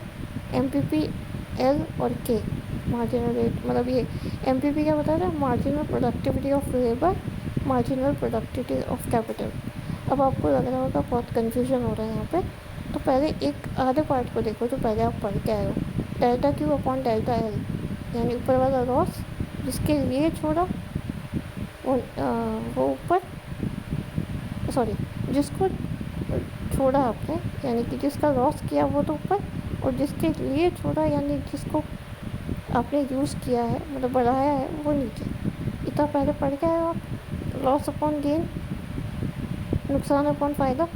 MPP L और K मार्जिनल रेट, मतलब ये MPP क्या बताया था? Marginal productivity of labour, marginal productivity of capital. अब आपको लग रहा होगा बहुत कन्फ्यूजन हो रहा है यहाँ पे, तो पहले एक आधे पार्ट को देखो जो पहले आप पढ़ के आए हो। Delta Q upon delta L, यानी ऊपर वाला लॉस जिसके लिए छोड़ा वो ऊपर, सॉरी जिसको छोड़ा आपने, यानी कि जिसका लॉस किया वो तो ऊपर, और जिसके लिए छोड़ा यानी जिसको आपने यूज़ किया है, मतलब बढ़ाया है, वो नीचे। इतना पहले पढ़ के आए हो आप। लॉस अपॉन गेन, नुकसान अपॉन फ़ायदा।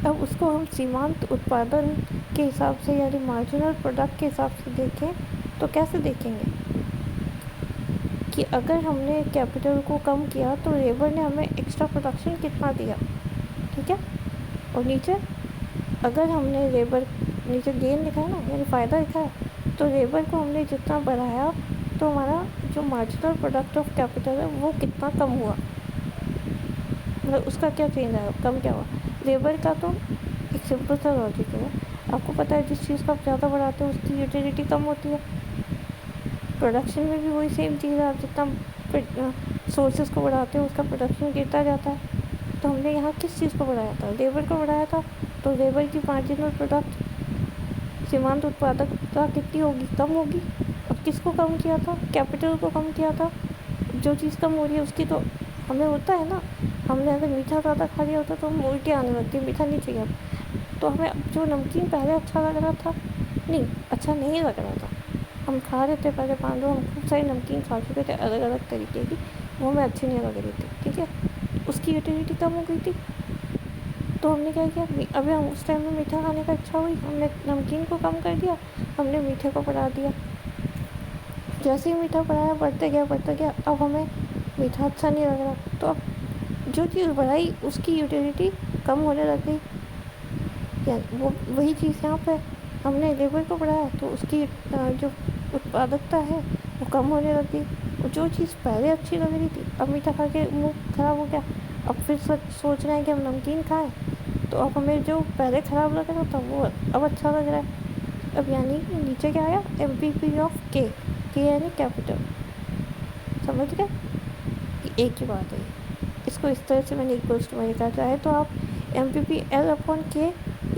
अब उसको हम सीमांत उत्पादन के हिसाब से यानी मार्जिनल प्रोडक्ट के हिसाब से देखें तो कैसे देखेंगे कि अगर हमने कैपिटल को कम किया तो लेबर ने हमें एक्स्ट्रा प्रोडक्शन कितना दिया, ठीक है। और नीचे अगर हमने लेबर, नीचे गेन लिखा है ना, यानी फ़ायदा लिखा है, तो लेबर को हमने जितना बढ़ाया तो हमारा जो मार्जिनल प्रोडक्ट ऑफ कैपिटल है वो कितना कम हुआ, मतलब उसका क्या चेंज आया, कम क्या हुआ। लेबर का तो एक सिंपल सा लॉजिक है, आपको पता है जिस चीज़ को आप ज़्यादा बढ़ाते हो उसकी यूटिलिटी कम होती है। प्रोडक्शन में भी वही सेम चीज़ है, आप जितना सोर्सेज को बढ़ाते हो उसका प्रोडक्शन गिरता जाता है। तो हमने यहाँ किस चीज़ को बढ़ाया था? लेबर को बढ़ाया था, तो लेबर की मार्जिनल प्रोडक्ट सीमांत उत्पादकता कितनी होगी? कम होगी। और किसको कम किया था? कैपिटल को कम किया था। जो चीज़ कम हो रही है उसकी तो हमें होता है ना, हमने अगर मीठा ज़्यादा खा लिया होता तो हम उल्टी आने लगती है, मीठा नहीं चाहिए। तो हमें जो नमकीन पहले अच्छा लग रहा था, नहीं अच्छा नहीं लग रहा था, हम खा रहे थे पहले 5 हम खूब सारी नमकीन खा चुके थे अलग अलग तरीके की, वो हमें अच्छी नहीं लग रही थी, ठीक है, उसकी यूटिलिटी कम हो गई थी। तो हमने क्या किया, अभी हम उस टाइम में मीठा खाने का इच्छा हुई, हमने नमकीन को कम कर दिया, हमने मीठे को बढ़ा दिया। जैसे ही मीठा बढ़ाया बढ़ते गया, अब हमें मीठा अच्छा नहीं लग रहा, तो अब जो चीज़ बढ़ाई उसकी यूटिलिटी कम होने लग गई। या वो वही चीज़ यहाँ पे हमने लेबर को बढ़ाया तो उसकी जो उत्पादकता है वो कम होने लग गई। और जो चीज़ पहले अच्छी लग रही थी अब मीठा खा के मुँह खराब हो गया, अब फिर सोच रहे हैं कि हम नमकीन खाएं, तो अब हमें जो पहले ख़राब लग रहा था वो अब अच्छा लग रहा है। अब यानी नीचे क्या आया? MPP ऑफ के यानी कैपिटल। समझ गए? एक ही बात है, इसको इस तरह से मैंने इक्वल्स टू में लिखा। चाहे तो आप MPP L अपॉन के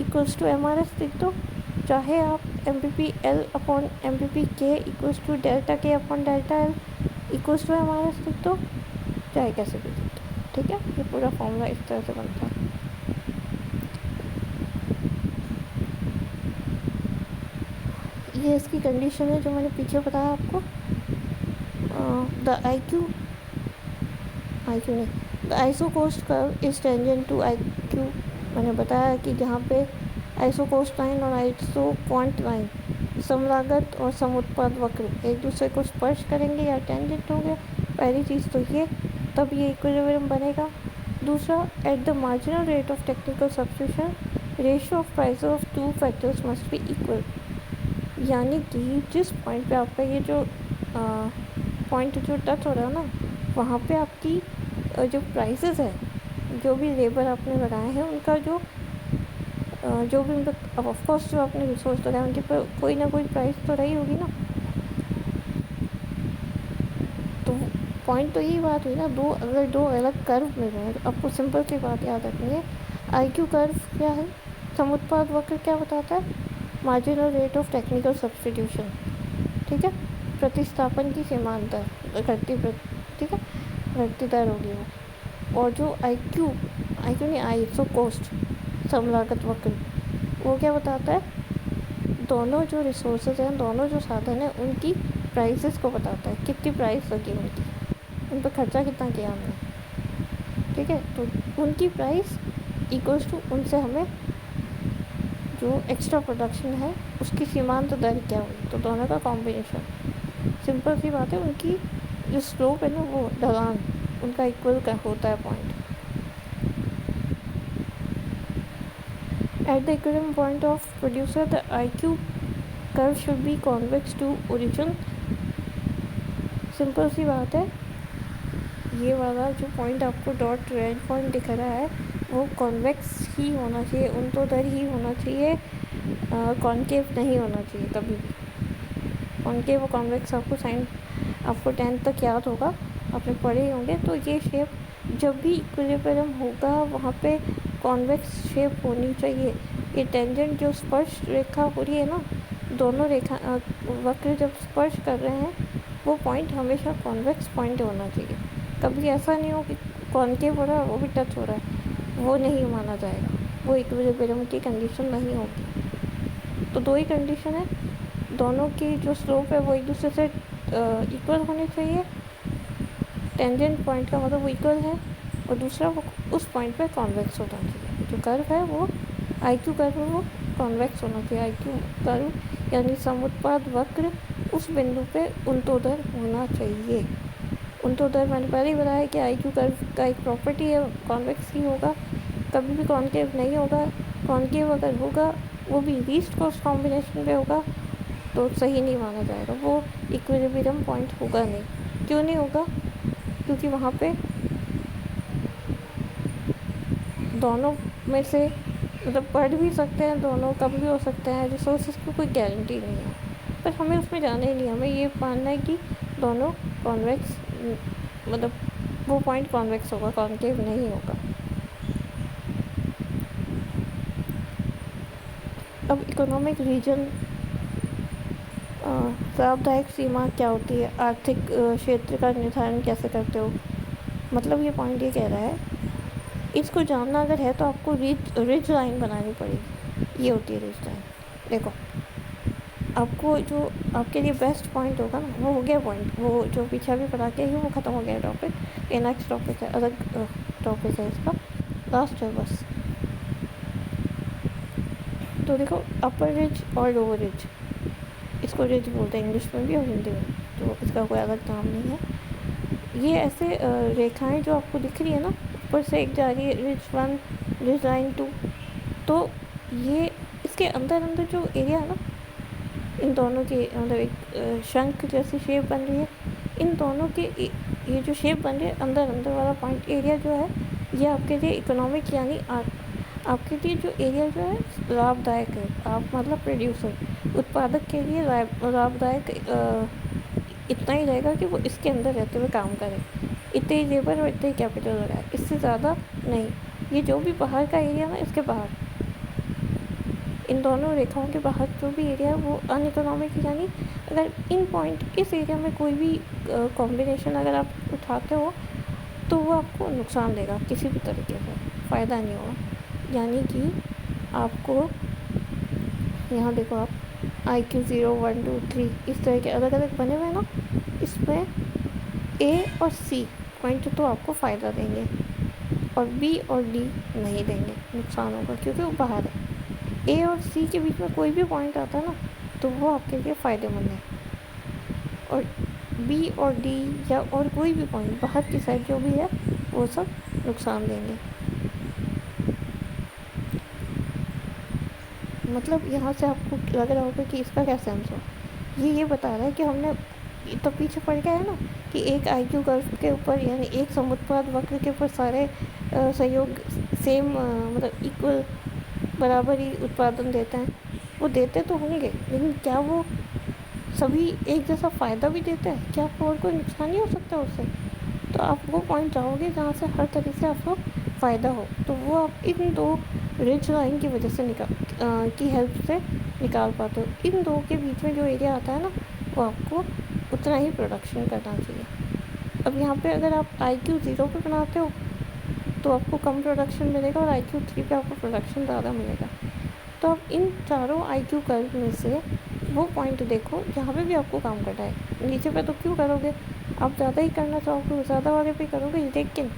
इक्वल्स टू MRS लिख दो, चाहे आप MPP L अपॉन MPP के इक्वल्स टू डेल्टा के upon delta L equals to MRS लिख दो, चाहे कैसे भी लिख दो, ठीक है। ये पूरा फॉर्मूला इस तरह से बनता है। ये इसकी कंडीशन है जो मैंने पीछे बताया आपको। द IQ नहीं, the isocost curve is tangent to IQ। मैंने बताया कि जहाँ पे आइसो कोस्ट लाइन और आइसो क्वांट लाइन समलागत और समुत्पाद वक्र एक दूसरे को स्पर्श करेंगे या टेंजेंट होंगे, पहली चीज़ तो ये, तब ये इक्विलिब्रियम बनेगा। दूसरा, at the marginal rate of technical substitution ratio of price of two factors must be equal. यानी कि जिस पॉइंट पे आपका ये जो पॉइंट जो टच हो रहा है ना, वहाँ पे आपकी जो प्राइसेस है, जो भी लेबर आपने लगाए हैं उनका जो भी उनका, अब ऑफकोर्स जो आपने रिसोर्स लगाए उनके पर कोई ना कोई प्राइस तो रही होगी ना। तो पॉइंट तो यही बात हुई ना, अगर दो अलग कर्व मिल रहे हैं तो आपको सिंपल सी बात याद रखनी है। IQ कर्व क्या है? समुत्पाद वक्र क्या बताता है? Marginal rate of technical substitution, ठीक है। प्रतिस्थापन की सीमांत दर घटती ठीक है, घटती दर होगी वो। और जो आई क्यू नहीं, आईसो कॉस्ट समलागत वक्र, वो क्या बताता है, दोनों जो रिसोर्सेज हैं, दोनों जो साधन हैं, उनकी प्राइसेस को बताता है, कितनी प्राइस लगी उनकी, उन पर खर्चा कितना किया हमने, ठीक है। तो उनकी प्राइस इक्वल्स टू उनसे हमें जो एक्स्ट्रा प्रोडक्शन है उसकी सीमांत दर क्या हुई, तो दोनों का कॉम्बिनेशन। सिंपल सी बात है, उनकी जो स्लोप है ना, वो ढलान उनका इक्वल का होता है point. At the equilibrium point of producer the IQ curve should be convex to origin. Simple सी बात है, ये वाला जो पॉइंट आपको डॉट रेड पॉइंट दिख रहा है वो कॉन्वेक्स ही होना चाहिए, उल्टोदर ही होना चाहिए, कॉन्केव नहीं होना चाहिए कभी भी। कॉन्केव और कॉन्वेक्स आपको 10th तक याद होगा, आपने पढ़े ही होंगे। तो ये शेप जब भी इक्विलिब्रियम होगा वहाँ पे कॉन्वेक्स शेप होनी चाहिए। ये टेंजेंट जो स्पर्श रेखा हो रही है ना, दोनों रेखा वक्र जब स्पर्श कर रहे हैं, वो पॉइंट हमेशा कॉन्वेक्स पॉइंट होना चाहिए। कभी ऐसा नहीं हो कि कॉन्केव हो रहा है वो भी टच हो रहा है, वो नहीं माना जाएगा, वो इक्विलिब्रियम की कंडीशन नहीं होगी। तो दो ही कंडीशन है, दोनों की जो स्लोप है वो एक दूसरे से इक्वल होनी चाहिए, टेंजेंट पॉइंट का मतलब वो इक्वल है, और दूसरा वो उस पॉइंट पे कॉन्वेक्स होना चाहिए। जो कर्व है वो IQ कर्व, वो कॉन्वेक्स होना चाहिए। IQ कर्व यानी समुत्पाद वक्र उस बिंदु पे उल्टोदर होना चाहिए। उल्टोदर मैंने पहले ही बताया कि IQ कर्व का एक प्रॉपर्टी है, कॉन्वेक्स ही होगा, कभी भी कॉन्केव नहीं होगा। कॉन्केव अगर होगा वो भी लीस्ट कॉस्ट कॉम्बिनेशन पे होगा, तो सही नहीं माना जाएगा, वो इक्विलिब्रियम पॉइंट होगा नहीं। क्यों नहीं होगा? क्योंकि वहाँ पे दोनों में से मतलब पढ़ भी सकते हैं, दोनों कम भी हो सकते हैं, रिसोर्सेज की कोई गारंटी नहीं है, पर हमें उसमें जाना ही नहीं। हमें ये मानना है कि दोनों कॉन्वेक्स, मतलब वो पॉइंट कॉन्वेक्स होगा, कॉन्केव नहीं होगा। अब इकोनॉमिक रीजन लाभदायक सीमा क्या होती है, आर्थिक क्षेत्र का निर्धारण कैसे करते हो, मतलब ये पॉइंट ये कह रहा है, इसको जानना अगर है तो आपको रिज लाइन बनानी पड़ेगी। ये होती है रिज लाइन। देखो, आपको जो आपके लिए बेस्ट पॉइंट होगा ना, वो हो गया पॉइंट, वो जो पीछे भी पढ़ा के वो ख़त्म हो गया टॉपिक, ये नेक्स्ट टॉपिक है, अलग टॉपिक है इसका, लास्ट है बस। तो देखो, अपर रिज और लोअर रिज, इसको रिज बोलते हैं इंग्लिश में भी और हिंदी में, तो इसका कोई अलग नाम नहीं है। ये ऐसे रेखाएं जो आपको दिख रही है ना, ऊपर से एक जा रही है रिज 1, रिज लाइन 2, तो ये इसके अंदर अंदर जो एरिया है ना, इन दोनों के मतलब एक शंख जैसी शेप बन रही है, इन दोनों के ये जो शेप बन रही है अंदर अंदर वाला पॉइंट एरिया जो है, ये आपके लिए इकोनॉमिक यानी आपके लिए जो एरिया जो है लाभदायक है। आप मतलब प्रोड्यूसर, उत्पादक के लिए लाभदायक इतना ही रहेगा कि वो इसके अंदर रहते हुए काम करे, इतने ही लेबर और इतने ही कैपिटल लगाए, इससे ज़्यादा नहीं। ये जो भी बाहर का एरिया ना, इसके बाहर, इन दोनों रेखाओं के बाहर जो भी एरिया है वो अनइकोनॉमिक, यानी अगर इन पॉइंट इस एरिया में कोई भी कॉम्बिनेशन अगर आप उठाते हो तो वो आपको नुकसान देगा, किसी भी तरीके से फ़ायदा नहीं होगा। यानी कि आपको यहाँ देखो, आप IQ 0, 1, 2, 3 इस तरह के अलग अलग बने हुए ना, इसमें A और C पॉइंट तो आपको फ़ायदा देंगे और B और D नहीं देंगे, नुकसान होगा, क्योंकि वो बाहर है। A और C के बीच में कोई भी पॉइंट आता है ना, तो वो आपके लिए फ़ायदेमंद है, और B और D या और कोई भी पॉइंट बाहर की साइड जो भी है वो सब नुकसान देंगे। मतलब यहाँ से आपको लग रहा होगा कि इसका क्या सेंस हो, ये बता रहा है कि हमने तो पीछे पड़ गया है ना कि एक IQ कर्व के ऊपर, यानी एक समुत्पाद वक्र के ऊपर सारे सहयोग सेम मतलब इक्वल बराबर ही उत्पादन देते हैं। वो देते तो होंगे, लेकिन क्या वो सभी एक जैसा फ़ायदा भी देते हैं? क्या आपको और कोई नुकसान नहीं हो सकता उससे? तो आप वो पॉइंट चाहोगे जहाँ से हर तरीके से आपको फ़ायदा हो, तो वो आप इन दो रिज लाइन की वजह से की हेल्प से निकाल पाते हो। इन दो के बीच में जो एरिया आता है ना, वो आपको उतना ही प्रोडक्शन करना चाहिए। अब यहाँ पे अगर आप IQ 0 पे बनाते हो तो आपको कम प्रोडक्शन मिलेगा, और IQ 3 पे आपको प्रोडक्शन ज़्यादा मिलेगा। तो आप इन चारों IQ कर्व में से वो पॉइंट देखो जहाँ पे भी आपको काम करना है। नीचे पे तो क्यों करोगे, आप ज़्यादा ही करना चाहोगे ज़्यादा वाले पे करोगे, लेकिन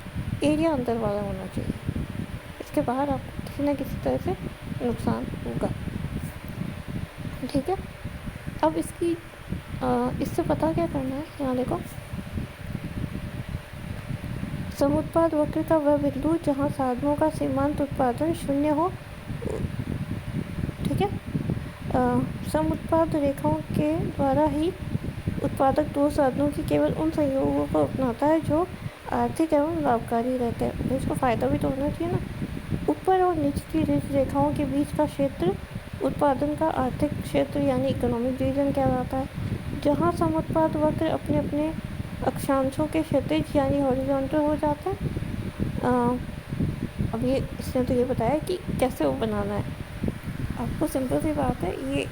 एरिया अंदर वाला होना चाहिए। इसके बाहर आपको किसी न किसी तरह से नुकसान होगा। ठीक है, अब इससे पता क्या करना है, यहाँ देखो, समुत्पाद वक्र का वह बिंदु जहाँ साधनों का सीमांत उत्पादन शून्य हो। ठीक है, समुत्पाद रेखाओं के द्वारा ही उत्पादक दो साधनों की केवल उन संयोगों को अपनाता है जो आर्थिक एवं लाभकारी रहते हैं। तो इसको फ़ायदा भी तो होना चाहिए ना। ऊपर और निचली रेखाओं के बीच का क्षेत्र उत्पादन का आर्थिक क्षेत्र यानी इकोनॉमिक रीजन कहलाता है। जहाँ समुत्पाद वक्र अपने अपने अक्षांशों के क्षैतिज यानी हॉरिजॉन्टल हो जाता है। अब ये इसने तो ये बताया कि कैसे वो बनाना है। आपको सिंपल सी बात है, ये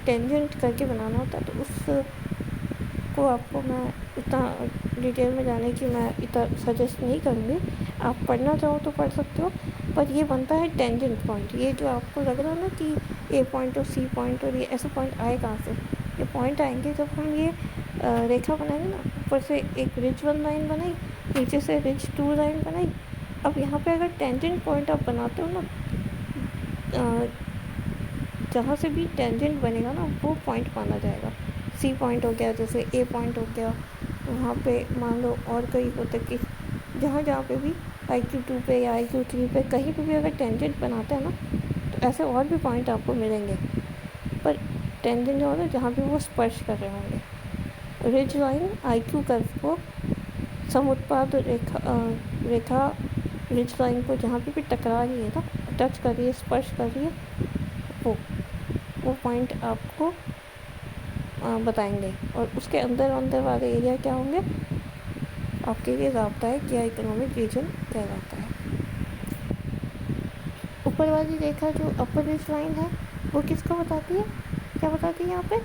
टेंजेंट करके बनाना होता है। तो उसको आपको मैं इतना डिटेल में जाने की मैं इतना सजेस्ट नहीं करूँगी। आप पढ़ना चाहो तो पढ़ सकते हो, पर ये बनता है टेंजेंट पॉइंट। ये जो आपको लग रहा है ना कि A पॉइंट और C पॉइंट और ये ऐसे पॉइंट आए कहाँ से, ये पॉइंट आएंगे जब हम ये रेखा बनाएंगे ना। ऊपर से एक रिज 1 लाइन बनाई, नीचे से रिज 2 लाइन बनाई। अब यहाँ पे अगर टेंजेंट पॉइंट आप बनाते हो ना, जहाँ से भी टेंजेंट बनेगा ना वो पॉइंट माना जाएगा। C पॉइंट हो गया, जैसे A पॉइंट हो गया, वहाँ पे मान लो और कहीं होता कि जहाँ पे भी IQ 2 पे या IQ 3 पे कहीं पे भी अगर टेंजेंट बनाते हैं ना, तो ऐसे और भी पॉइंट आपको मिलेंगे। पर टेंजेंट जो होगा जहाँ भी वो स्पर्श कर रहे होंगे। रिज लाइन IQ कर्व को समुत्पाद रेखा रिज लाइन को जहाँ पे भी टकरा रही है ना, टच कर रही है, स्पर्श कर रही है, वो पॉइंट आपको बताएंगे। और उसके अंदर वाले एरिया क्या होंगे आपके लिए लाभदायक या इकोनॉमिक रीजन कहलाता है। ऊपर वाली रेखा जो अपर रिज लाइन है वो किसको बताती है, क्या बताती है यहाँ पे,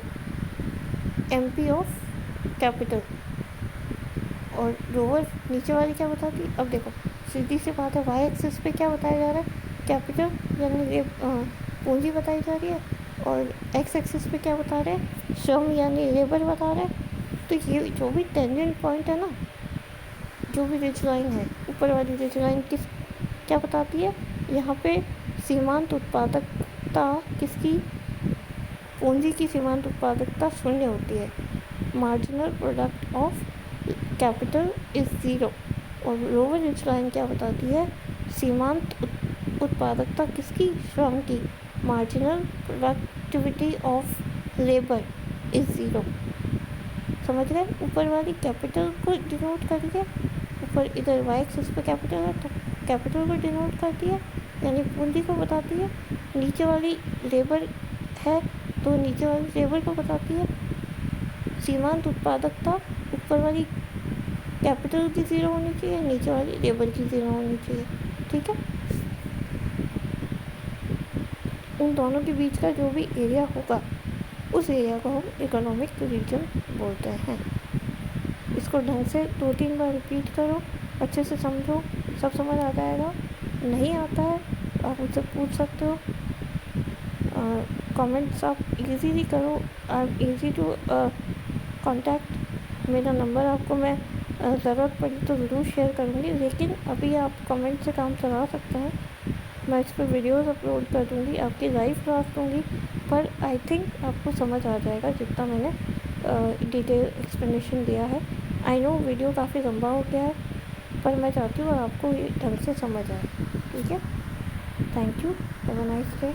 MP ऑफ कैपिटल। और लोअर नीचे वाली क्या बताती है, अब देखो सीधी सी बात है, वाई एक्सिस पे क्या बताया जा रहा है, कैपिटल यानी पूंजी बताई जा रही है, और एक्स एक्सिस पे क्या बता रहे हैं, श्रम यानी लेबर बता रहे हैं। तो ये जो भी टेंजेंट पॉइंट है ना, जो भी रिज लाइन है, ऊपर वाली रिज लाइन क्या बताती है, यहाँ पे सीमांत उत्पादकता किसकी, पूंजी की सीमांत उत्पादकता शून्य होती है। Marginal product of capital is 0। और लोअर रिज लाइन क्या बताती है, सीमांत उत्पादकता किसकी, श्रम की। Marginal productivity of labour is 0। समझ गए, ऊपर वाली कैपिटल को डिनोट कर दिया, ऊपर इधर वाई एक्सिस पे कैपिटल है तो कैपिटल को डिनोट करती है यानी पूंजी को बताती है। नीचे वाली लेबर है तो नीचे वाली लेबर को बताती है। सीमांत उत्पादकता ऊपर वाली कैपिटल की 0 होनी चाहिए, नीचे वाली लेबर की 0 होनी चाहिए। ठीक है, उन दोनों के बीच का जो भी एरिया होगा उस एरिया को हम इकोनॉमिक रीजन बोलते हैं। इसको ढंग से 2-3 बार रिपीट करो, अच्छे से समझो, सब समझ आ जाएगा। नहीं आता है आप मुझसे पूछ सकते हो, कमेंट्स आप इजीली करो, आप इजी टू कांटेक्ट। मेरा नंबर आपको मैं ज़रूरत पड़ी तो ज़रूर शेयर करूँगी, लेकिन अभी आप कमेंट से काम चला सकते हैं। मैं इस पर वीडियोज़ अपलोड कर दूँगी, आपकी लाइव क्लास दूँगी, पर आई थिंक आपको समझ आ जाएगा जितना मैंने डिटेल एक्सप्लेनेशन दिया है। आई नो वीडियो काफ़ी लंबा हो गया है, पर मैं चाहती हूँ आपको ये ढंग से समझ आए। ठीक है, thank you, have a nice day.